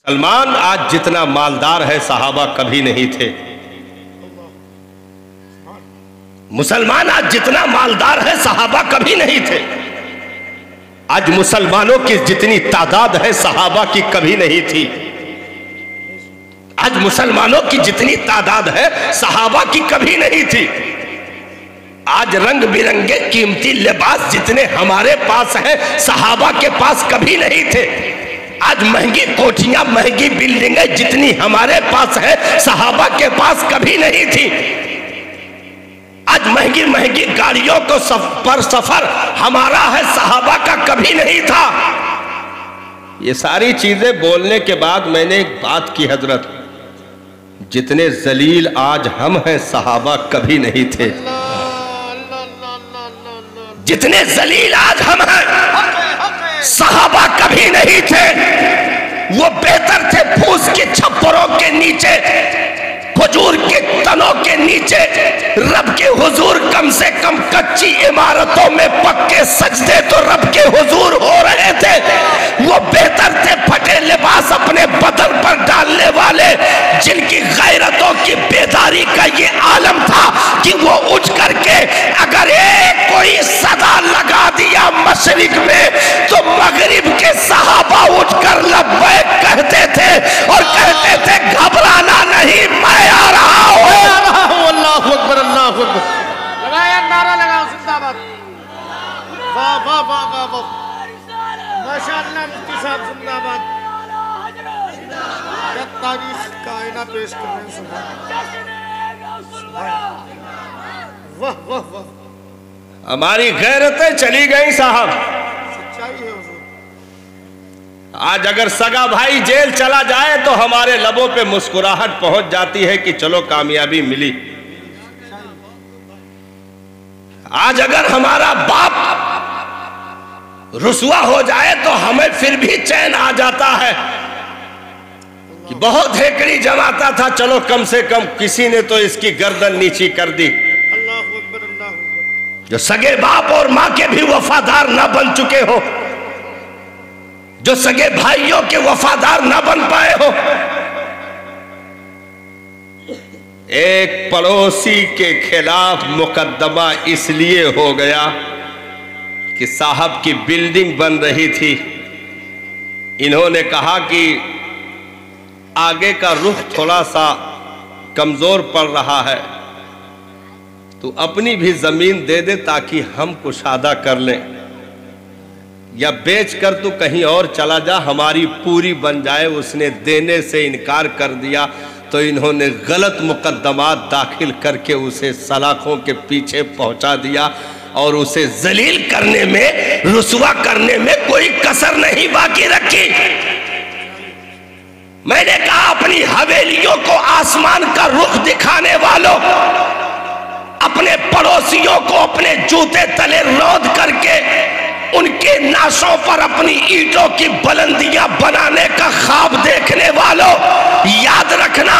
سلمان آج جتنا مالدار ہے صحابہ کبھی نہیں تھے. مسلمان آج جتنا مالدار ہے صحابہ کبھی نہیں تھے. آج مسلمانوں کی جتنی تعداد ہے صحابہ کی کبھی نہیں تھی. آج مسلمانوں کی جتنی تعداد ہے صحابہ کی کبھی نہیں تھی. آج رنگ برنگے قیمتی لباس جتنے ہمارے پاس ہیں صحابہ کے پاس کبھی نہیں تھے. آج مہنگی کوٹھیاں مہنگی بلڈنگیں جتنی ہمارے پاس ہیں صحابہ کے پاس کبھی نہیں تھی. آج مہنگی مہنگی گاڑیوں کو سفر ہمارا ہے صحابہ کا کبھی نہیں تھا. یہ ساری چیزیں بولنے کے بعد میں نے ایک بات کی حضرت، جتنے ذلیل آج ہم ہیں صحابہ کبھی نہیں تھے. جتنے ذلیل آج ہم ہیں صحابہ کبھی نہیں تھے. وہ بہتر تھے پھوس کے چھپروں کے نیچے، کھجور کے تنوں کے نیچے، رب کے حضور کم سے کم کچی عمارتوں میں پکے سجدے تو رب کے حضور ہو رہے تھے. وہ بہتر تھے پھٹے لباس اپنے بدن پر ڈالنے والے، جن کی غیرتوں کی بیداری کا یہ عالم تھا کہ وہ اٹھ کر کے اگر ایک کوئی صدا لگا دیا مشرق میں تو مغرب کے صحابہ اٹھ کر لبیک کہتے تھے اور کہتے تھے گھبرانا نہیں، میں آ رہا ہوں. اللہ اکبر اللہ اکبر. لگایا نعرہ لگاؤ زندہ باد. واہ واہ واہ واہ واہ ماشاءاللہ. مفتی صاحب زندہ باد. کیا تاریخ کا آئینہ پیش کر رہے ہیں. سبحان واہ واہ واہ. ہماری غیرتیں چلی گئیں صاحب. سچائی ہے حضور. آج اگر سگا بھائی جیل چلا جائے تو ہمارے لبوں پہ مسکراہٹ پہنچ جاتی ہے کہ چلو کامیابی ملی. آج اگر ہمارا باپ رسوا ہو جائے تو ہمیں پھر بھی چین آ جاتا ہے کہ بہت ہیکڑی جماتا تھا، چلو کم سے کم کسی نے تو اس کی گردن نیچی کر دی. اللہ اکبر اللہ اکبر. جو سگے باپ اور ماں کے بھی وفادار نہ بن چکے ہو، جو سگے بھائیوں کے وفادار نہ بن پائے ہو. ایک پڑوسی کے خلاف مقدمہ اس لیے ہو گیا کہ صاحب کی بلڈنگ بن رہی تھی. انہوں نے کہا کہ آگے کا رخ تھوڑا سا کمزور پڑ رہا ہے، تو اپنی بھی زمین دے دے تاکہ ہم کشادہ کر لیں، یا بیچ کر تو کہیں اور چلا جا ہماری پوری بن جائے. اس نے دینے سے انکار کر دیا تو انہوں نے غلط مقدمات داخل کر کے اسے سلاخوں کے پیچھے پہنچا دیا اور اسے ذلیل کرنے میں، رسوا کرنے میں کوئی کسر نہیں باقی رکھی. میں نے کہا اپنی حویلیوں کو آسمان کا رخ دکھانے والوں، اپنے پڑوسیوں کو اپنے جوتے تلے رود کر کے ان کے ناشوں پر اپنی اینٹوں کی بلندیاں بنانے کا خواب دیکھنے والوں، یاد رکھنا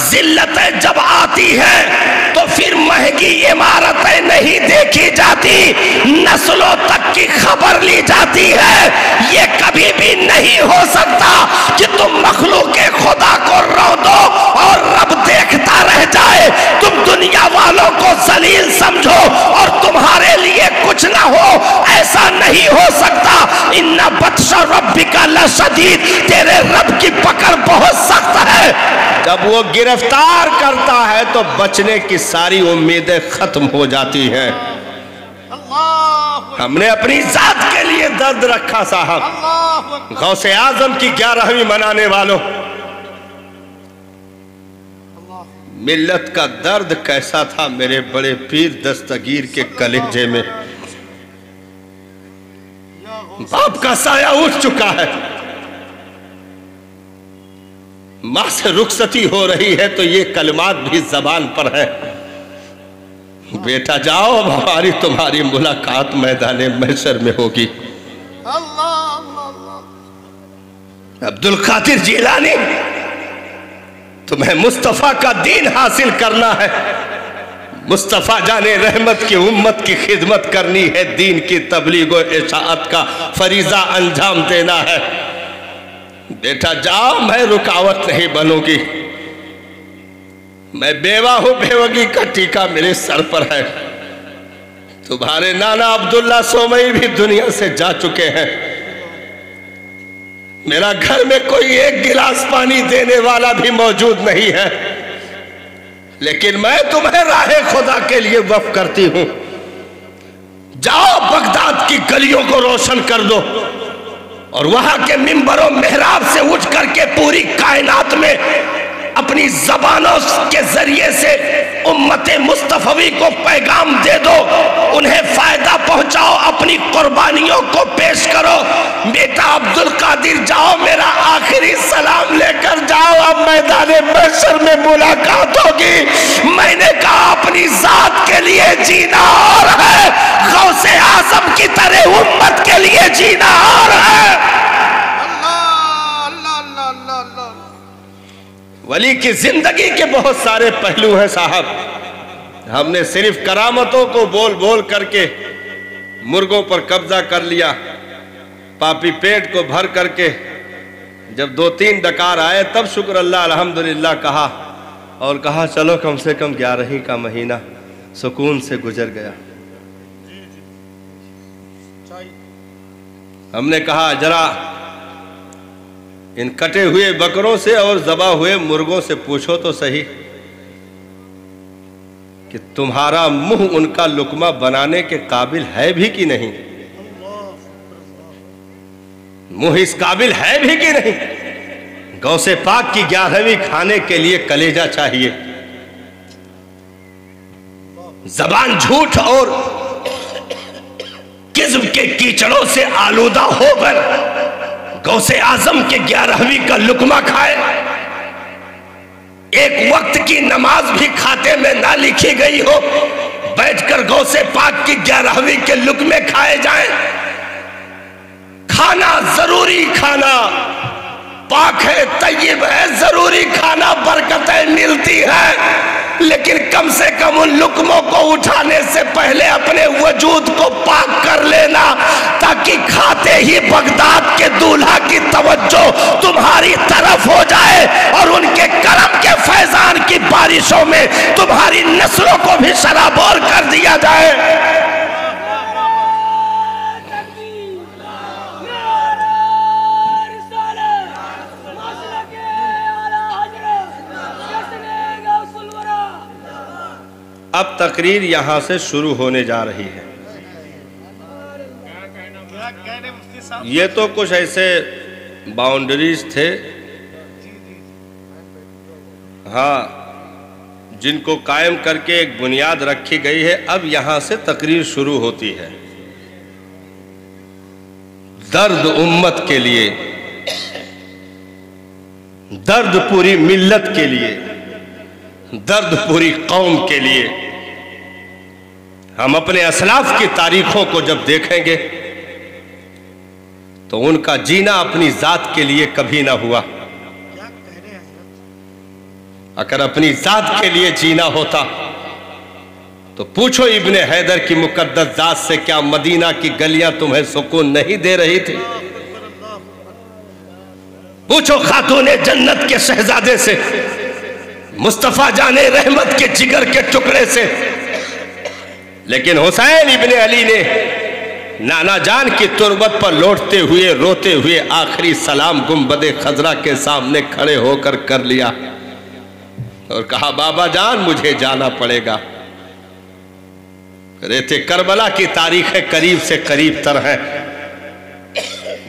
ذلتیں جب آتی ہیں تو پھر مہنگی عمارتیں نہیں دیکھی جاتی، نسلوں تک کی خبر لی جاتی ہے. یہ کبھی بھی نہیں ہو سکتا کہ تم مخلوق خدا کو رو دو اور رب دیکھتا رہ جائے. تم دنیا والوں کو ذلیل سمجھو اور تمہارے لیے کچھ نہ ہو، ایسا نہیں ہو سکتا. ان بطش ربک لشدید، تیرے رب کی پکڑ بہت سخت ہے. جب وہ گرفتار کرتا ہے تو بچنے کی ساری امیدیں ختم ہو جاتی ہیں. ہم نے اپنی ذات کے لیے درد رکھا صاحب. غوث اعظم کی 11ویں منانے والوں، ملت کا درد کیسا تھا میرے بڑے پیر دستگیر کے کلیجے میں. باپ کا سایہ اٹھ چکا ہے، ماں سے رخصتی ہو رہی ہے تو یہ کلمات بھی زبان پر ہے، بیٹا جاؤ اب ہماری تمہاری ملاقات میدان محشر میں ہوگی. عبد القادر جیلانی، تمہیں مصطفیٰ کا دین حاصل کرنا ہے، مصطفیٰ جان رحمت کی امت کی خدمت کرنی ہے، دین کی تبلیغ و اشاعت کا فریضہ انجام دینا ہے. بیٹا جاؤ، میں رکاوٹ نہیں بنوں گی، میں بیوہ ہوں، بیوگی کا ٹیکہ میرے سر پر ہے، تمہارے نانا عبداللہ سومئی بھی دنیا سے جا چکے ہیں، میرا گھر میں کوئی ایک گلاس پانی دینے والا بھی موجود نہیں ہے، لیکن میں تمہیں راہ خدا کے لیے وقف کرتی ہوں، جاؤ بغداد کی گلیوں کو روشن کر دو اور وہاں کے منبر و محراب سے اٹھ کر کے پوری کائنات میں اپنی زبانوں کے ذریعے سے امت مصطفی کو پیغام دے دو، انہیں فائدہ پہنچاؤ، اپنی قربانیوں کو پیش کرو۔ بیٹا عبدالقادر جاؤ، میرا آخری سلام لے کر جاؤ، اب میدان محشر میں ملاقات ہوگی۔ میں نے کہا اپنی ذات کے لیے جینا اور ہے، غوث اعظم کی طرح امت کے لیے جینا اور ہے۔ ولی کی زندگی کے بہت سارے پہلو ہیں صاحب، ہم نے صرف کرامتوں کو بول بول کر کے مرغوں پر قبضہ کر لیا، پاپی پیٹ کو بھر کر کے جب 2-3 ڈکار آئے تب شکر اللہ الحمدللہ کہا، اور کہا چلو کم سے کم 11 کا مہینہ سکون سے گزر گیا۔ ہم نے کہا ذرا ان کٹے ہوئے بکروں سے اور ذبح ہوئے مرغوں سے پوچھو تو صحیح کہ تمہارا منہ ان کا لقمہ بنانے کے قابل ہے بھی کہ نہیں، منہ اس قابل ہے بھی کہ نہیں۔ غوث پاک کی 11ویں کھانے کے لیے کلیجہ چاہیے، زبان جھوٹ اور کذب کے کیچڑوں سے آلودہ ہو کر غوث اعظم کے 11ویں کا لقمہ کھائے، ایک وقت کی نماز بھی کھاتے میں نہ لکھی گئی ہو، بیٹھ کر غوث پاک کی 11ویں کے لقمے کھائے جائیں۔ کھانا ضروری، کھانا پاک ہے، طیب ہے، ضروری کھانا، برکتیں ملتی ہیں، لیکن کم سے کم ان لقموں کو اٹھانے سے پہلے اپنے وجود کو پاک کر لینا، تاکہ کھاتے ہی بغداد کے دولہا کی توجہ تمہاری طرف ہو جائے اور ان کے کرم کے فیضان کی بارشوں میں تمہاری نسلوں کو بھی شرابور کر دیا جائے۔ اب تقریر یہاں سے شروع ہونے جا رہی ہے۔ یہ تو کچھ ایسے باؤنڈریز تھے ہاں جن کو قائم کر کے ایک بنیاد رکھی گئی ہے، اب یہاں سے تقریر شروع ہوتی ہے۔ درد امت کے لیے، درد پوری ملت کے لیے، درد پوری قوم کے لیے۔ ہم اپنے اسلاف کی تاریخوں کو جب دیکھیں گے تو ان کا جینا اپنی ذات کے لیے کبھی نہ ہوا۔ اگر اپنی ذات کے لیے جینا ہوتا تو پوچھو ابن حیدر کی مقدس ذات سے، کیا مدینہ کی گلیاں تمہیں سکون نہیں دے رہی تھی؟ پوچھو خاتون جنت کے شہزادے سے، مصطفیٰ جان رحمت کے جگر کے ٹکڑے سے۔ لیکن حسین ابن علی نے نانا جان کی تربت پر لوٹتے ہوئے روتے ہوئے آخری سلام گنبد خضرا کے سامنے کھڑے ہو کر کر لیا اور کہا بابا جان مجھے جانا پڑے گا۔ رہتے کربلا کی تاریخیں قریب سے قریب تر ہیں۔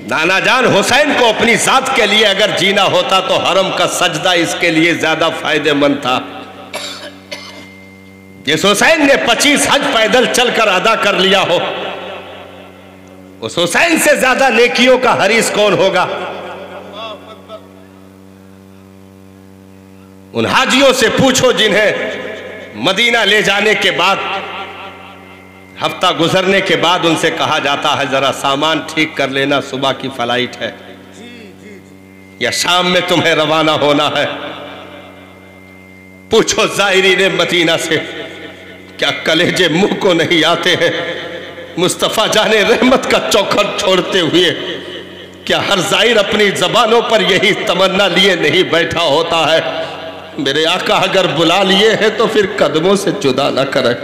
نانا جان حسین کو اپنی ذات کے لیے اگر جینا ہوتا تو حرم کا سجدہ اس کے لیے زیادہ فائدہ مند تھا۔ جس حسین نے 25 حج پیدل چل کر ادا کر لیا ہو، اس حسین سے زیادہ نیکیوں کا حریص کون ہوگا؟ ان حاجیوں سے پوچھو جنہیں مدینہ لے جانے کے بعد، ہفتہ گزرنے کے بعد ان سے کہا جاتا ہے ذرا سامان ٹھیک کر لینا، صبح کی فلائٹ ہے یا شام میں تمہیں روانہ ہونا ہے۔ پوچھو زائرین مدینہ سے، کیا کلیجے منہ کو نہیں آتے ہیں مصطفیٰ جان رحمت کا چوکھٹ چھوڑتے ہوئے کیا ہر زائر اپنی زبانوں پر یہی تمنا لیے نہیں بیٹھا ہوتا ہے؟ میرے آقا اگر بلا لیے ہیں تو پھر قدموں سے جدا نہ کرے.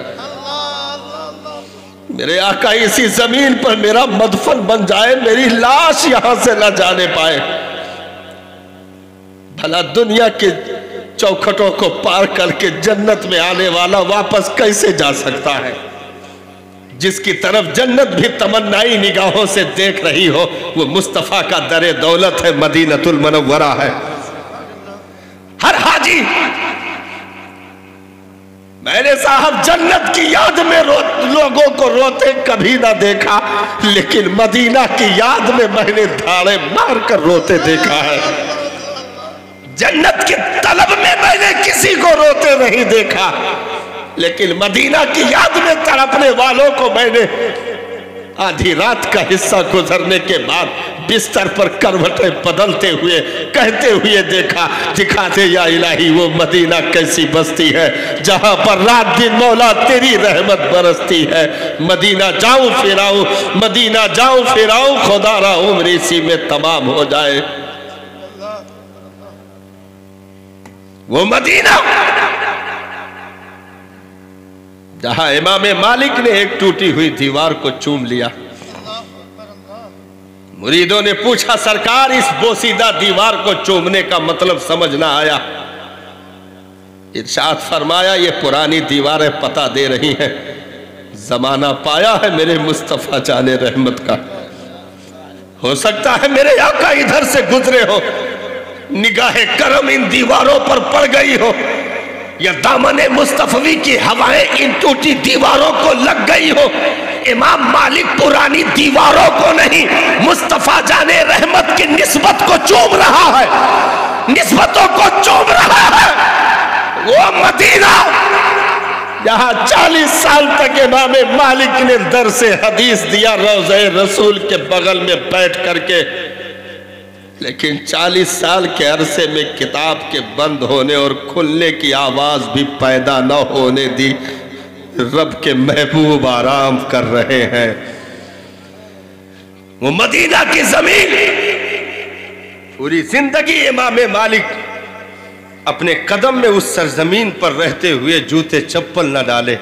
میرے آقا اسی زمین پر میرا مدفن بن جائے، میری لاش یہاں سے نہ جانے پائے. بھلا دنیا کے چوکھٹوں کو پار کر کے جنت میں آنے والا واپس کیسے جا سکتا ہے؟ جس کی طرف جنت بھی تمنائی نگاہوں سے دیکھ رہی ہو، وہ مصطفیٰ کا در دولت ہے، مدینہ المنورہ ہے. ہر حاجی، میں نے صاحب جنت کی یاد میں لوگوں کو روتے کبھی نہ دیکھا، لیکن مدینہ کی یاد میں نے دھاڑے مار کر روتے دیکھا ہے. جنت کی طلب میں نے کسی کو روتے نہیں دیکھا، لیکن مدینہ کی یاد میں تڑپنے والوں کو میں نے آدھی رات کا حصہ گزرنے کے بعد بستر پر کروٹیں بدلتے ہوئے کہتے ہوئے دیکھا، دکھاتے یا الہی وہ مدینہ کیسی بستی ہے جہاں پر رات دن مولا تیری رحمت برستی ہے. مدینہ جاؤں پھر آؤں، مدینہ جاؤں پھر آؤں، خدا را عمر اسی میں تمام ہو جائے. وہ مدینہ جہاں امام مالک نے ایک ٹوٹی ہوئی دیوار کو چوم لیا. مریدوں نے پوچھا سرکار اس بوسیدہ دیوار کو چومنے کا مطلب سمجھ نہ آیا. ارشاد فرمایا یہ پرانی دیواریں پتہ دے رہی ہیں زمانہ پایا ہے میرے مصطفیٰ جان رحمت کا. ہو سکتا ہے میرے آقا ادھر سے گزرے ہو، نگاہ کرم ان دیواروں پر پڑ گئی ہو، یا دامن مصطفی کی ہوائیں ان ٹوٹی دیواروں کو لگ گئی ہو. امام مالک پرانی دیواروں کو نہیں، مصطفیٰ جان رحمت کی نسبت کو چوم رہا ہے، نسبتوں کو چوم رہا ہے. وہ مدینہ جہاں 40 سال تک امام مالک نے درس حدیث دیا روضہ رسول کے بغل میں بیٹھ کر کے، لیکن 40 سال کے عرصے میں کتاب کے بند ہونے اور کھلنے کی آواز بھی پیدا نہ ہونے دی. رب کے محبوب آرام کر رہے ہیں. وہ مدینہ کی زمین، پوری زندگی امام مالک اپنے قدم میں اس سرزمین پر رہتے ہوئے جوتے چپل نہ ڈالے.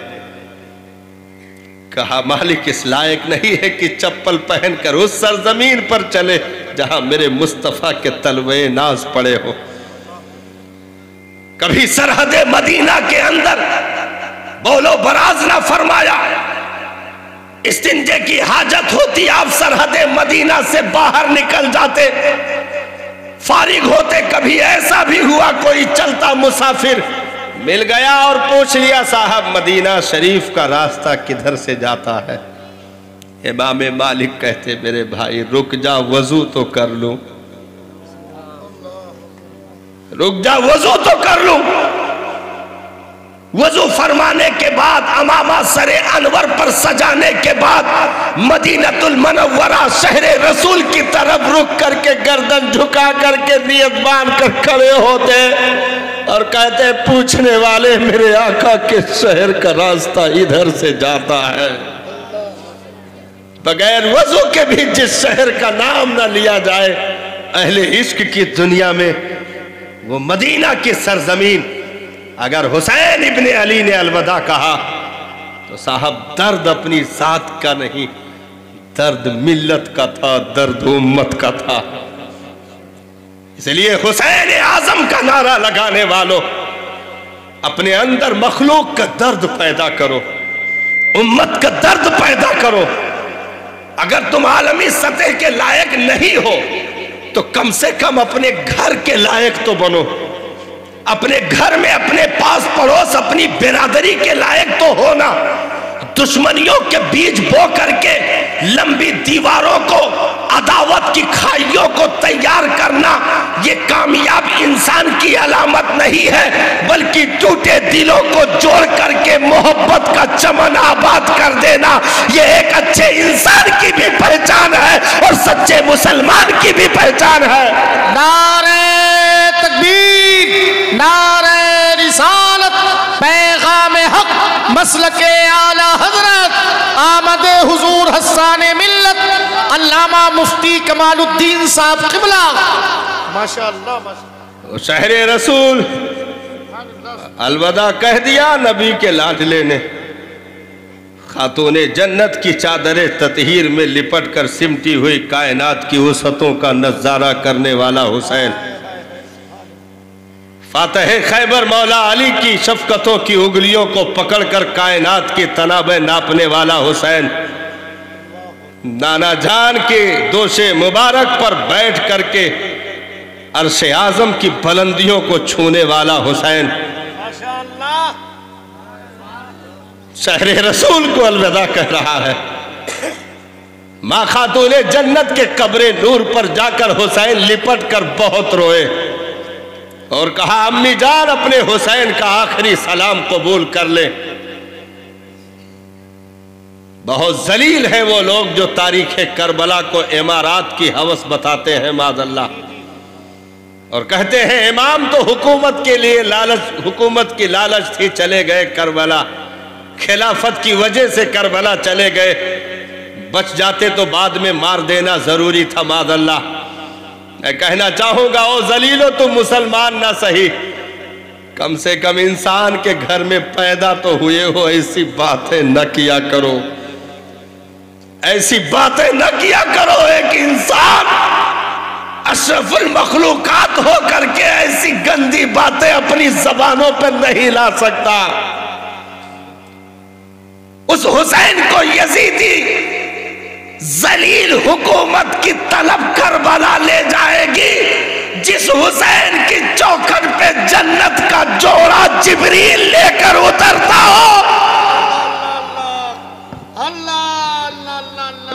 کہا مالک اس لائق نہیں ہے کہ چپل پہن کر اس سرزمین پر چلے جہاں میرے مصطفیٰ کے تلوے ناز پڑے ہو. کبھی سرحد مدینہ کے اندر بولو براز نہ فرمایا. استنجے کی حاجت ہوتی آپ سرحد مدینہ سے باہر نکل جاتے، فارغ ہوتے. کبھی ایسا بھی ہوا کوئی چلتا مسافر مل گیا اور پوچھ لیا صاحب مدینہ شریف کا راستہ کدھر سے جاتا ہے؟ امام مالک کہتے میرے بھائی رک جا وضو تو کر لوں، رک جا وضو تو کر لوں. وضو فرمانے کے بعد امامہ سر انور پر سجانے کے بعد مدینہ المنورہ شہر رسول کی طرف رک کر کے گردن جھکا کر کے نیت باندھ کر کھڑے ہوتے اور کہتے پوچھنے والے میرے آقا کے شہر کا راستہ ادھر سے جاتا ہے. بغیر وضو کے بھی جس شہر کا نام نہ لیا جائے اہل عشق کی دنیا میں وہ مدینہ کی سرزمین. اگر حسین ابن علی نے الوداع کہا تو صاحب درد اپنی ذات کا نہیں، درد ملت کا تھا، درد امت کا تھا. اس لیے حسین اعظم کا نعرہ لگانے والوں اپنے اندر مخلوق کا درد پیدا کرو، امت کا درد پیدا کرو. اگر تم عالمی سطح کے لائق نہیں ہو تو کم سے کم اپنے گھر کے لائق تو بنو. اپنے گھر میں اپنے پاس پڑوس اپنی برادری کے لائق تو ہونا. دشمنیوں کے بیج بو کر کے لمبی دیواروں کو، عداوت کی کھائیوں کو تیار کرنا یہ کامیاب انسان کی علامت نہیں ہے، بلکہ ٹوٹے دلوں کو جوڑ کر کے محبت کا چمن آباد کر دینا یہ ایک اچھے انسان کی بھی پہچان ہے اور سچے مسلمان کی بھی پہچان ہے. نعرہ تکبیر، نعرہ رسالت، پیغام حق، مسلک اعلی حضرت، آمد حضور حسان ملت. علامہ مفتی کمال الدین صاحب قبلہ ماشاءاللہ ماشاءاللہ شہر رسول الوداع کہہ دیا نبی کے لاڈلے نے، خاتون جنت کی چادر تطہیر میں لپٹ کر سمٹی ہوئی کائنات کی وسعتوں کا نظارہ کرنے والا حسین، فاتح خیبر مولا علی کی شفقتوں کی انگلیوں کو پکڑ کر کائنات کی تنابیں ناپنے والا حسین، نانا جان کے دوش مبارک پر بیٹھ کر کے عرش اعظم کی بلندیوں کو چھونے والا حسین، ماشاءاللہ شہر رسول کو الوداع کہہ رہا ہے۔ ماں خاتون جنت کے قبر نور پر جا کر حسین لپٹ کر بہت روئے اور کہا امی جان اپنے حسین کا آخری سلام قبول کر لیں۔ بہت ذلیل ہیں وہ لوگ جو تاریخ کربلا کو امارات کی ہوس بتاتے ہیں معاذ اللہ، اور کہتے ہیں امام تو حکومت کی لالچ تھی چلے گئے کربلا، خلافت کی وجہ سے کربلا چلے گئے، بچ جاتے تو بعد میں مار دینا ضروری تھا معاذ اللہ۔ میں کہنا چاہوں گا او ذلیلو تم مسلمان نہ سہی، کم سے کم انسان کے گھر میں پیدا تو ہوئے ہو، ایسی باتیں نہ کیا کرو، ایسی باتیں نہ کیا کرو۔ ایک انسان اشرف المخلوقات ہو کر کے ایسی گندی باتیں اپنی زبانوں پر نہیں لا سکتا۔ اس حسین کو یزیدی ذلیل حکومت کی طلب کربلا لے جائے گی، جس حسین کی چوکھٹ پہ جنت کا جوڑا جبریل لے کر اترتا ہو۔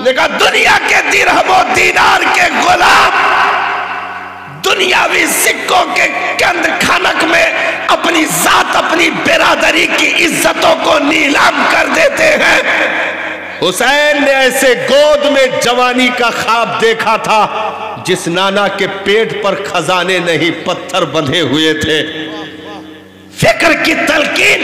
لیکن دنیا کے درہم و دینار کے غلام دنیاوی سکوں کے کند کھنک میں اپنی ذات اپنی برادری کی عزتوں کو نیلام کر دیتے ہیں۔ حسین نے ایسے گود میں جوانی کا خواب دیکھا تھا جس نانا کے پیٹ پر خزانے نہیں پتھر بندھے ہوئے تھے۔ فکر کی تلقین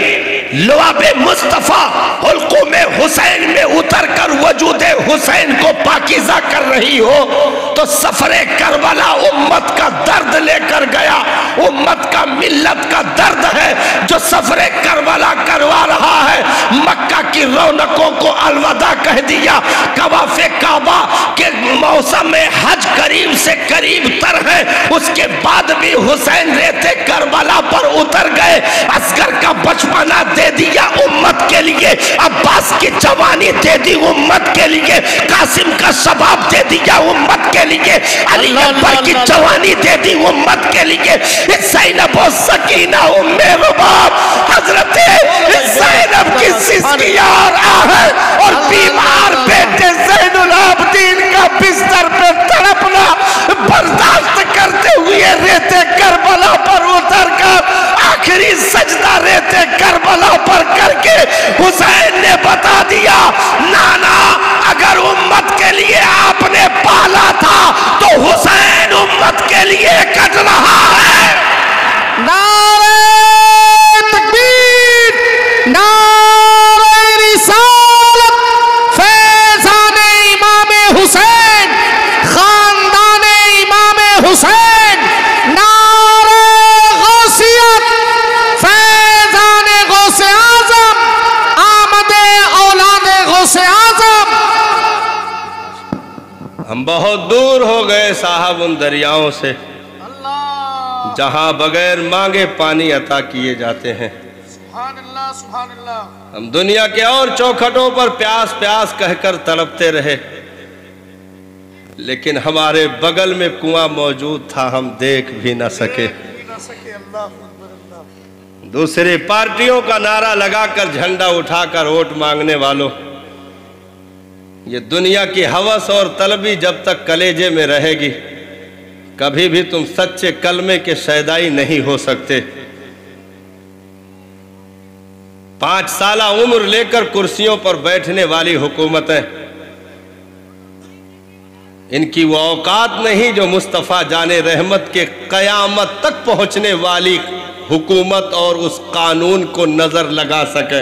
لعاب مصطفیٰ حلقوم حسین میں اتر کر وجود حسین کو پاکیزہ کر رہی ہو تو سفر کربلا امت کا درد لے کر گیا، امت کا ملت کا درد ہے جو سفر کربلا کروا رہا ہے۔ مکہ کی رونقوں کو الوداع کہہ دیا، طواف کعبہ کے موسم حج قریب سے قریب تر ہے، اس کے بعد بھی حسین ریت کربلا پر اتر گئے۔ اصغر کا بچپنا دے دیا امت کے لیے، عباس کی جوانی دے دی امت کے لیے، قاسم کا شباب دے دیا امت کے لیے، علی اکبر کی جوانی دے دی امت کے لیے، زینب و سکینہ ام رباب، حضرت زینب کی سسکیار آہر اور بیمار بیٹے زین العابدین کا بستر پہ تڑپنا برداشت کرتے ہوئے ریت کربلا پر اتر کر آخری سجدہ ریت کربلا پر کر کے حسین نے بتا دیا، نانا اگر امت کے لیے آپ نے پالا تھا تو حسین امت کے لیے کٹ رہا ہے۔ نعرہ تکبیر، نعرہ رسالت، فیضان امام حسین، خاندان امام حسین، نعرہ غوثیت، فیضان غوث اعظم، آمد اولاد غوث اعظم۔ ہم بہت دور ہو گئے صاحب ان دریاؤں سے جہاں بغیر مانگے پانی عطا کیے جاتے ہیں۔ سبحان اللہ سبحان اللہ۔ ہم دنیا کے اور چوکھٹوں پر پیاس پیاس کہہ کر تڑپتے رہے، لیکن ہمارے بغل میں کنواں موجود تھا، ہم دیکھ بھی نہ سکے۔ دوسری پارٹیوں کا نعرہ لگا کر جھنڈا اٹھا کر ووٹ مانگنے والوں، یہ دنیا کی ہوس اور طلبی جب تک کلیجے میں رہے گی کبھی بھی تم سچے کلمے کے شیدائی نہیں ہو سکتے۔ 5 سالہ عمر لے کر کرسیوں پر بیٹھنے والی حکومتیں، ان کی وہ اوقات نہیں جو مصطفیٰ جان رحمت کے قیامت تک پہنچنے والی حکومت اور اس قانون کو نظر لگا سکے۔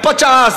50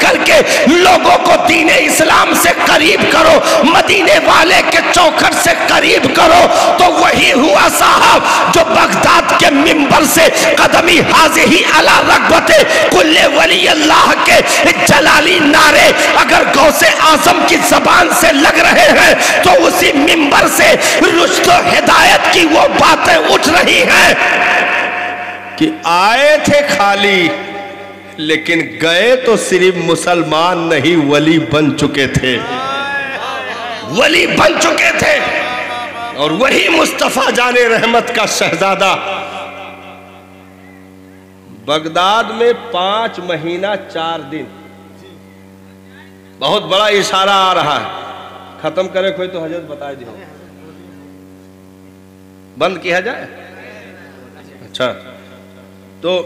کر کے لوگوں کو دین اسلام سے قریب کرو، مدینے والے کے چوکھٹ سے قریب کرو، تو وہی ہوا صاحب جو بغداد کے منبر سے قدمی حاضی علی رغبت کل ولی اللہ کے جلالی نعرے اگر غوث اعظم کی زبان سے لگ رہے ہیں تو اسی منبر سے رشد و ہدایت کی وہ باتیں اٹھ رہی ہیں کہ آئے تھے خالی لیکن گئے تو صرف مسلمان نہیں، ولی بن چکے تھے، ولی بن چکے تھے۔ اور وہی مصطفیٰ جان رحمت کا شہزادہ بغداد میں 5 مہینہ 4 دن، بہت بڑا اشارہ آ رہا ہے، ختم کرے کوئی تو حضرت بتا دیو، بند کیا جائے۔ اچھا، تو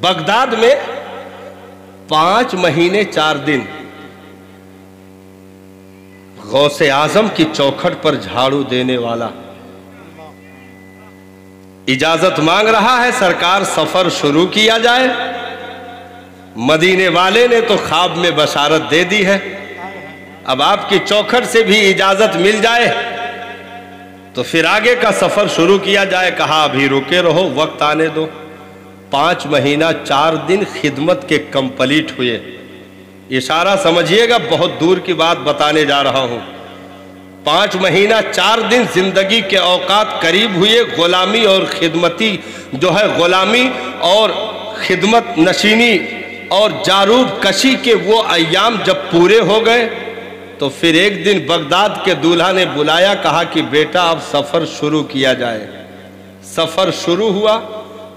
بغداد میں 5 مہینے 4 دن غوث اعظم کی چوکھٹ پر جھاڑو دینے والا اجازت مانگ رہا ہے سرکار سفر شروع کیا جائے۔ مدینے والے نے تو خواب میں بشارت دے دی ہے، اب آپ کی چوکھٹ سے بھی اجازت مل جائے تو پھر آگے کا سفر شروع کیا جائے۔ کہا ابھی رکے رہو، وقت آنے دو۔ 5 مہینہ 4 دن خدمت کے کمپلیٹ ہوئے۔ اشارہ سمجھیے گا، بہت دور کی بات بتانے جا رہا ہوں۔ 5 مہینہ 4 دن زندگی کے اوقات قریب ہوئے، غلامی اور خدمتی جو ہے غلامی اور خدمت نشینی اور جارود کشی کے وہ ایام جب پورے ہو گئے تو پھر ایک دن بغداد کے دولہا نے بلایا، کہا کہ بیٹا اب سفر شروع کیا جائے۔ سفر شروع ہوا،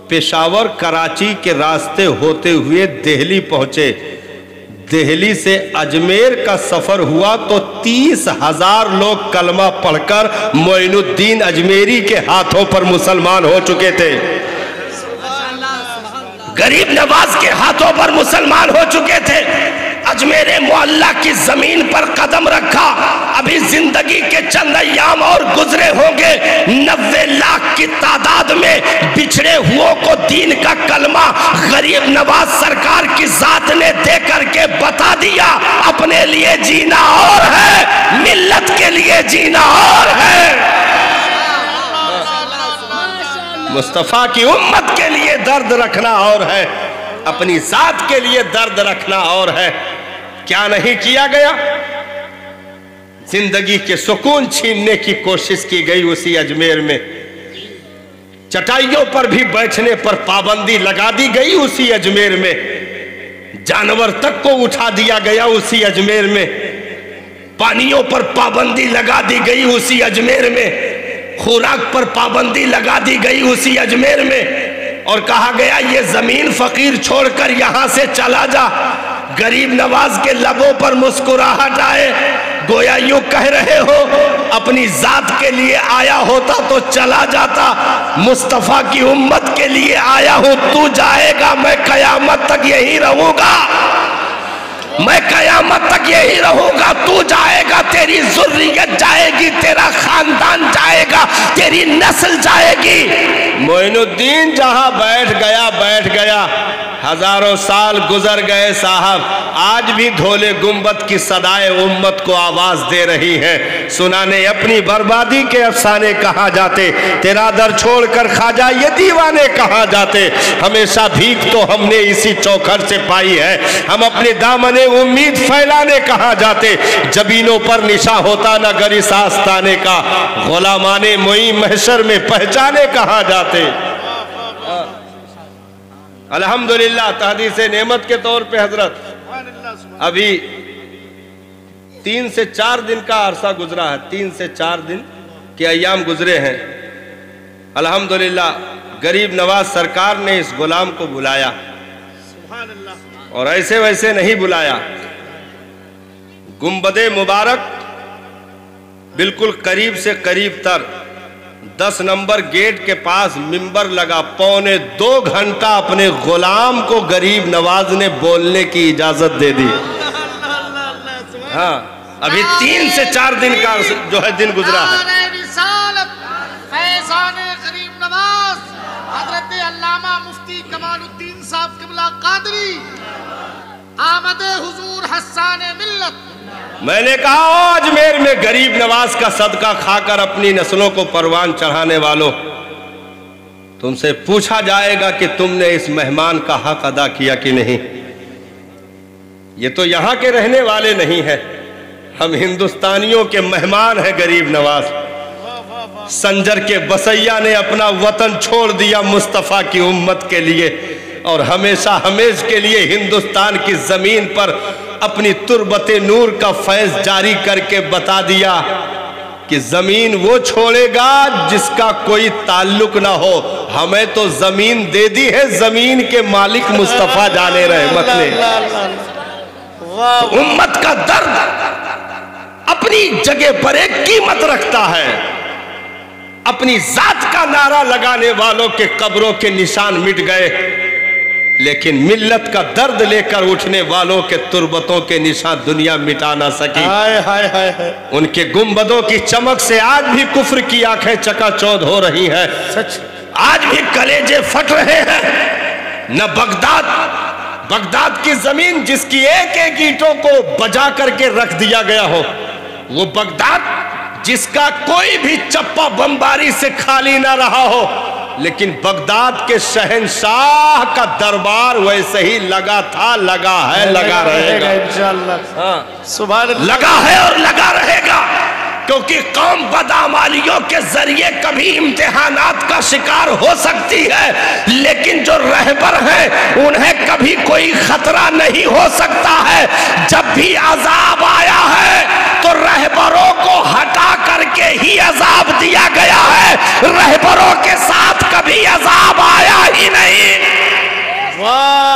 پشاور کراچی کے راستے ہوتے ہوئے دہلی پہنچے۔ دہلی سے اجمیر کا سفر ہوا تو 30,000 لوگ کلمہ پڑھ کر معین الدین اجمیری کے ہاتھوں پر مسلمان ہو چکے تھے، غریب نواز کے ہاتھوں پر مسلمان ہو چکے تھے۔ اجمیر معلیٰ کی زمین پر قدم رکھا، ابھی زندگی کے چند ایام اور گزرے ہوں گے، 90 لاکھ کی تعداد میں بچھڑے ہوں کو دین کا کلمہ غریب نواز سرکار کی ذات نے دے کر کے بتا دیا، اپنے لیے جینا اور ہے، ملت کے لیے جینا اور ہے، مصطفیٰ کی امت کے لیے درد رکھنا اور ہے، اپنی ذات کے لیے درد رکھنا اور ہے۔ کیا نہیں کیا گیا؟ زندگی کے سکون چھیننے کی کوشش کی گئی اسی اجمیر میں، چٹائیوں پر بھی بیٹھنے پر پابندی لگا دی گئی اسی اجمیر میں، جانور تک کو اٹھا دیا گیا اسی اجمیر میں، پانیوں پر پابندی لگا دی گئی اسی اجمیر میں، خوراک پر پابندی لگا دی گئی اسی اجمیر میں، اور کہا گیا یہ زمین فقیر چھوڑ کر یہاں سے چلا جا۔ غریب نواز کے لبوں پر مسکراہٹ آئے، گویا یوں کہہ رہے ہو اپنی ذات کے لیے آیا ہوتا تو چلا جاتا، مصطفیٰ کی امت کے لیے آیا ہوں، تو جائے گا میں قیامت تک یہی رہوں گا، میں قیامت تک یہی رہوں گا، تو جائے گا، تیری ذریت جائے گی، تیرا خاندان جائے گا، تیری نسل جائے گی۔ معین الدین جہاں بیٹھ گیا، ہزاروں سال گزر گئے صاحب، آج بھی دھولے گنبد کی صدائے امت کو آواز دے رہی ہے، سنانے اپنی بربادی کے افسانے کہاں جاتے، تیرا در چھوڑ کر خواجہ یہ دیوانے کہاں جاتے، ہمیشہ بھیک تو ہم نے اسی چوکھٹ سے پائی ہے، ہم اپنے دامن امید پھیلانے کہاں جاتے، جبینوں پر نشاں ہوتا نہ گر اس آستانے کا، غلامان معین محشر میں پہچانے کہاں جاتے۔ الحمدللہ تحدیث نعمت کے طور پہ حضرت ابھی 3 سے 4 دن کا عرصہ گزرا ہے، 3 سے 4 دن کے ایام گزرے ہیں۔ الحمدللہ غریب نواز سرکار نے اس غلام کو بلایا، اور ایسے ویسے نہیں بلایا، گنبد مبارک بالکل قریب سے قریب تر 10 نمبر گیٹ کے پاس منبر لگا، 1.25 گھنٹہ اپنے غلام کو غریب نواز نے بولنے کی اجازت دے دی۔ ہاں ابھی 3 سے 4 دن کا جو ہے دن گزرا ہے۔ فیضان غریب نواز حضرت علامہ مفتی کمال الدین صاحب قبلہ قادری آمد حضور حسان ملت۔ میں نے کہا اجمیر میں غریب نواز کا صدقہ کھا کر اپنی نسلوں کو پروان چڑھانے والوں، تم سے پوچھا جائے گا کہ تم نے اس مہمان کا حق ادا کیا کہ نہیں۔ یہ تو یہاں کے رہنے والے نہیں ہیں، ہم ہندوستانیوں کے مہمان ہیں غریب نواز۔ سنجر کے بسیا نے اپنا وطن چھوڑ دیا مصطفیٰ کی امت کے لیے، اور ہمیشہ ہمیش کے لیے ہندوستان کی زمین پر اپنی تربت نور کا فیض جاری کر کے بتا دیا کہ زمین وہ چھوڑے گا جس کا کوئی تعلق نہ ہو۔ ہمیں تو زمین دے دی ہے، زمین کے مالک مصطفیٰ جانے رحمت نے۔ امت کا درد اپنی جگہ پر ایک قیمت رکھتا ہے۔ اپنی ذات کا نعرہ لگانے والوں کے قبروں کے نشان مٹ گئے، لیکن ملت کا درد لے کر اٹھنے والوں کے تربتوں کے نشان دنیا مٹا نہ سکی۔ ان کے گنبدوں کی چمک سے آج بھی کفر کی آنکھیں چکا چوندھ ہو رہی ہیں، آج بھی کلیجے پھٹ رہے ہیں۔ نہ بغداد کی زمین جس کی ایک ایک اینٹوں کو بجا کر کے رکھ دیا گیا ہو، وہ بغداد جس کا کوئی بھی چپا بمباری سے خالی نہ رہا ہو، لیکن بغداد کے شہنشاہ کا دربار ویسے ہی لگا تھا، لگا ہے، لگا رہے گا انشاءاللہ، لگا ہے اور لگا رہے گا، کیونکہ قوم بدعمالیوں کے ذریعے کبھی امتحانات کا شکار ہو سکتی ہے، لیکن جو رہبر ہیں انہیں کبھی کوئی خطرہ نہیں ہو سکتا ہے۔ جب بھی عذاب آیا ہے تو رہبروں کو ہٹا کر کے ہی عذاب دیا گیا ہے، رہبروں کے ساتھ کبھی عذاب آیا ہی نہیں۔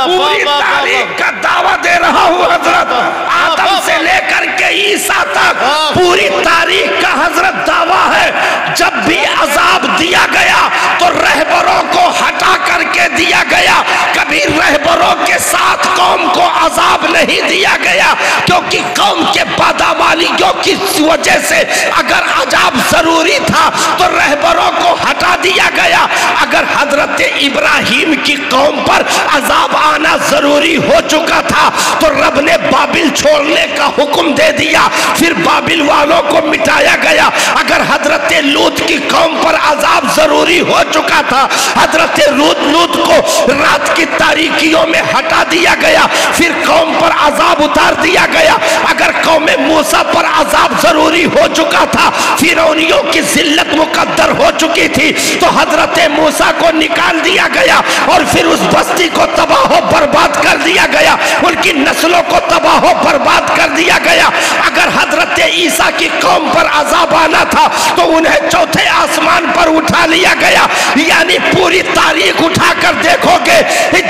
پوری تاریخ کا دعویٰ دے رہا ہوں حضرت، آدم سے لے کر کے عیسیٰ تک پوری تاریخ کا حضرت دعویٰ ہے، جب بھی عذاب دیا گیا تو رہبروں کو ہٹا کر کے دیا گیا، کبھی رہبروں کے ساتھ قوم کو عذاب نہیں دیا گیا، کیونکہ قوم کے بدعمالیوں کی وجہ سے اگر عذاب ضروری تھا تو رہبروں کو ہٹا دیا گیا۔ اگر حضرت ابراہیم کی قوم پر عذاب آنا ضروری ہو چکا تھا تو رب نے بابل چھوڑنے کا حکم دے دیا، پھر بابل والوں کو مٹایا گیا۔ اگر حضرت لوط کی قوم پر عذاب ضروری ہو چکا تھا، حضرت لوط کو رات کی تاریکیوں میں ہٹا دیا گیا، پھر قوم پر عذاب اتار دیا گیا۔ اگر قوم موسیٰ پر عذاب ضروری ہو چکا تھا، فرعونیوں کی ذلت مقدر ہو چکی تھی، تو حضرت موسیٰ کو نکال دیا گیا اور پھر اس بستی کو تباہ و برباد کر دیا گیا، ان کی نسلوں کو تباہ و برباد کر دیا گیا۔ اگر حضرت عیسیٰ کی قوم پر عذاب آنا تھا تو انہیں چوتھے آسمان پر اٹھا لیا گیا۔ یعنی پوری تاریخ اٹھا کر دیکھو گے،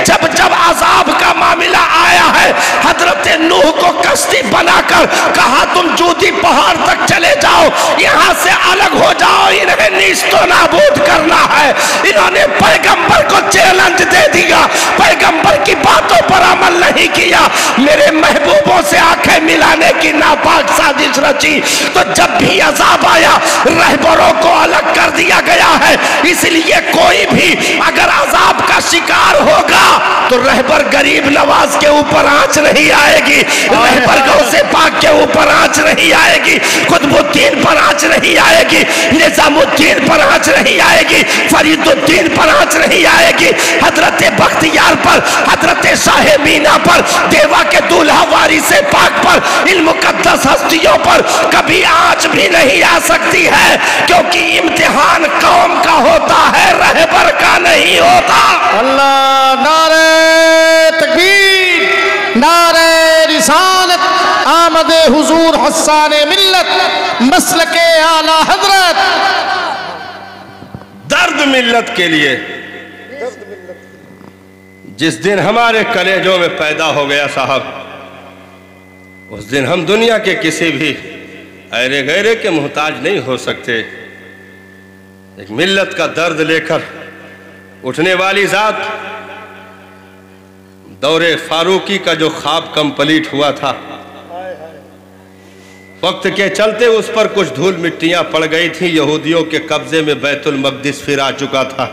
جب جب عذاب کا معاملہ آیا ہے، حضرت نوح کو کشتی بنا کر کہا تم جودی پہاڑ تک چلے جاؤ، یہاں سے الگ ہو جاؤ، انہیں نیست و نابود کرنا ہے۔ انہوں نے پیغمبر کو چیلنج دے دیا، پیغمبر کی باتوں پر عمل نہیں کیا، میرے محبوبوں سے آنکھیں ملانے کی ناپاک سازش رچی، تو جب بھی عذاب آیا رہبروں کو الگ کر دیا گیا ہے۔ اس لیے کوئی بھی اگر عذاب کا شکار ہوگا تو رہبر غریب نواز کے اوپر آنچ نہیں آئے گی، رہبر غوث پاک کے اوپر آنچ نہیں آئے گی، قطب الدین پر آنچ نہیں آئے گی، نظام الدین پر آنچ نہیں آئے گی، فرید الدین پر آنچ نہیں آئے گی، حضرت بختیار پر، حضرت شاہ مینا پر، دیوا کے دولہا وارث پاک پر، ان مقدس ہستیوں پر کبھی آنچ بھی نہیں آ سکتی ہے، کیونکہ امتحان قوم کا ہوتا ہے، رہبر کا نہیں ہوتا۔ اللہ، نعرہ تکبیر، نعرہ رسالت، آمد حضور حسان ملت، مسلک اعلی حضرت۔ درد ملت کے لیے جس دن ہمارے کلیجوں میں پیدا ہو گیا صاحب، اس دن ہم دنیا کے کسی بھی ایرے غیرے کے محتاج نہیں ہو سکتے۔ ایک ملت کا درد لے کر اٹھنے والی ذات، دور فاروقی کا جو خواب کمپلیٹ ہوا تھا، وقت کے چلتے اس پر کچھ دھول مٹیاں پڑ گئی تھی، یہودیوں کے قبضے میں بیت المقدس پھر آ چکا تھا۔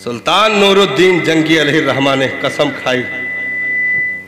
سلطان نور الدین جنگی علیہ الرحمہ نے قسم کھائی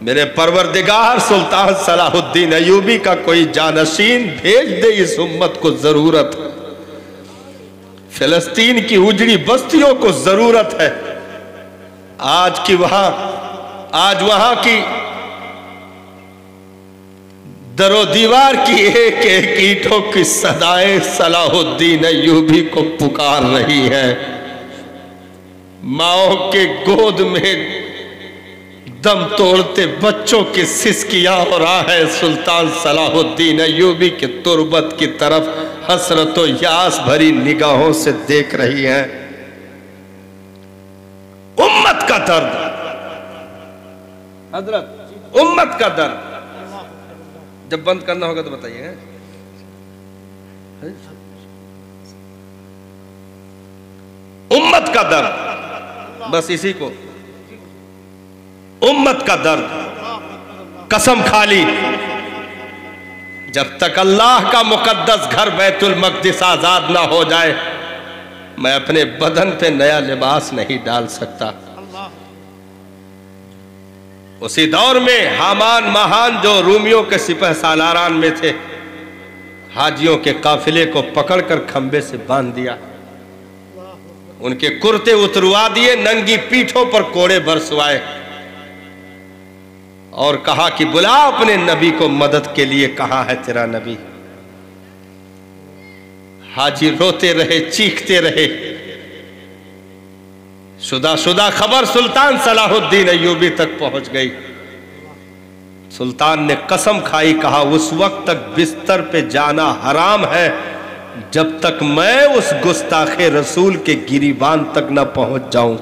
میرے پروردگار سلطان صلاح الدین ایوبی کا کوئی جانشین بھیج دے، اس امت کو ضرورت ہے، فلسطین کی اجڑی بستیوں کو ضرورت ہے۔ آج وہاں کی در و دیوار کی ایک ایک اینٹوں کی صدائیں صلاح الدین ایوبی کو پکار رہی ہیں۔ ماؤں کے گود میں دم توڑتے بچوں کی سسکیاں ہو رہا ہے، سلطان صلاح الدین ایوبی کے تربت کی طرف حسرت و یاس بھری نگاہوں سے دیکھ رہی ہیں۔ امت کا درد، حضرت امت کا درد، جب بند کرنا ہوگا تو بتائیے۔ امت کا درد، بس اسی کو، امت کا درد، قسم کھا لی جب تک اللہ کا مقدس گھر بیت المقدس آزاد نہ ہو جائے میں اپنے بدن پہ نیا لباس نہیں ڈال سکتا۔ اسی دور میں حامان ماہان جو رومیوں کے سپہ سالاران میں تھے، حاجیوں کے قافلے کو پکڑ کر کھمبے سے باندھ دیا، ان کے کرتے اتروا دیے، ننگی پیٹھوں پر کوڑے برسوائے اور کہا کہ بلا اپنے نبی کو مدد کے لیے، کہاں ہے تیرا نبی؟ حاجی روتے رہے، چیختے رہے۔ شدہ خبر سلطان صلاح الدین ایوبی تک پہنچ گئی۔ سلطان نے قسم کھائی، کہا اس وقت تک بستر پہ جانا حرام ہے جب تک میں اس گستاخ رسول کے گریبان تک نہ پہنچ جاؤں۔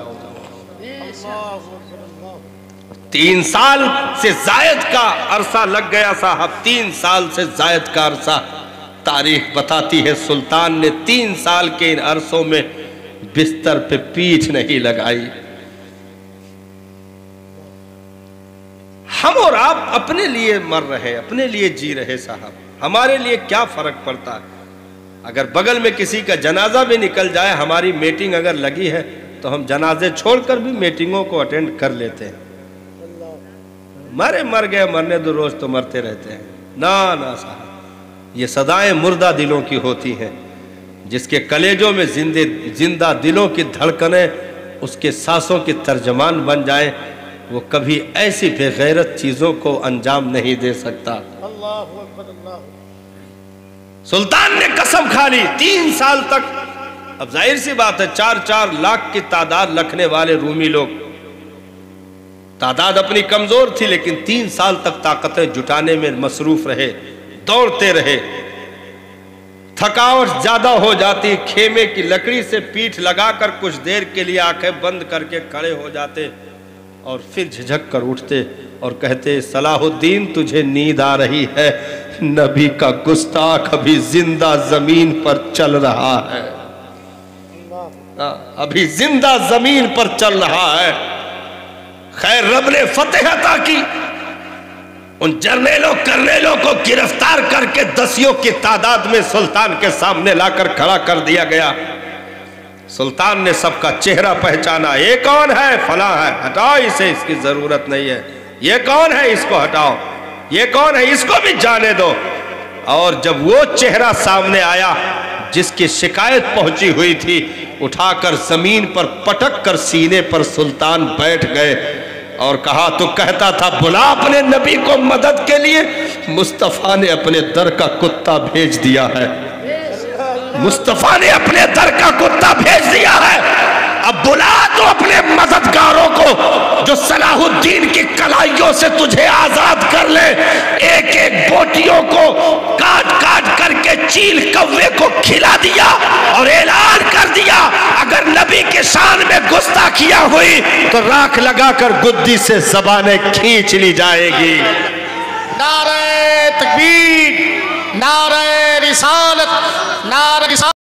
3 سال سے زائد کا عرصہ لگ گیا صاحب، 3 سال سے زائد کا عرصہ تاریخ بتاتی ہے۔ سلطان نے 3 سال کے ان عرصوں میں بستر پہ پیٹھ نہیں لگائی۔ ہم اور آپ اپنے لیے مر رہے، اپنے لیے جی رہے صاحب، ہمارے لیے کیا فرق پڑتا ہے؟ اگر بغل میں کسی کا جنازہ بھی نکل جائے، ہماری میٹنگ اگر لگی ہے تو ہم جنازے چھوڑ کر بھی میٹنگوں کو اٹینڈ کر لیتے ہیں۔ مر گئے، مرنے دو، روز تو مرتے رہتے ہیں۔ نا صاحب، یہ صدائیں مردہ دلوں کی ہوتی ہیں، جس کے کلیجوں میں زندہ دلوں کی دھڑکنیں اس کے سانسوں کی ترجمان بن جائیں، وہ کبھی ایسی بے غیرت چیزوں کو انجام نہیں دے سکتا۔ اللہ اکبر، اللہ۔ سلطان نے قسم کھا لی 3 سال تک۔ اب ظاہر سی بات ہے، 4 لاکھ کی تعداد رکھنے والے رومی لوگ، تعداد اپنی کمزور تھی لیکن 3 سال تک طاقتیں جٹانے میں مصروف رہے، دوڑتے رہے۔ تھکاوٹ زیادہ ہو جاتی، خیمے کی لکڑی سے پیٹھ لگا کر کچھ دیر کے لیے آنکھیں بند کر کے کھڑے ہو جاتے اور پھر جھجک کر اٹھتے اور کہتے، صلاح الدین تجھے نیند آ رہی ہے، نبی کا گستاخ ابھی زندہ زمین پر چل رہا ہے، ابھی زندہ زمین پر چل رہا ہے۔ خیر رب نے فتح عطا کی، ان جرنیلوں کرنیلوں کو گرفتار کر کے 10 کی تعداد میں سلطان کے سامنے لا کر کھڑا کر دیا گیا۔ سلطان نے سب کا چہرہ پہچانا، یہ کون ہے؟ فلاں ہے، ہٹاؤ اسے، اس کی ضرورت نہیں ہے۔ یہ کون ہے؟ اس کو ہٹاؤ۔ یہ کون ہے؟ اس کو بھی جانے دو۔ اور جب وہ چہرہ سامنے آیا جس کی شکایت پہنچی ہوئی تھی، اٹھا کر زمین پر پٹک کر سینے پر سلطان بیٹھ گئے اور کہا، تو کہتا تھا بلا اپنے نبی کو مدد کے لیے، مصطفیٰ نے اپنے در کا کتا بھیج دیا ہے، مصطفیٰ نے اپنے در کا کتا بھیج دیا ہے۔ اب بلا تو اپنے مددگاروں کو جو صلاح الدین کی کلائیوں سے تجھے آزاد کر لے، ایک ایک بوٹیوں کو کاٹ کاٹ کر کے چیل کوے کو کھلا دیا اور اعلان کر دیا، اگر نبی کے شان میں گستاخیاں ہوئی تو راکھ لگا کر گدی سے زبانیں کھینچ لی جائے گی۔ نعرہ تکبیر، نعرہ رسالت،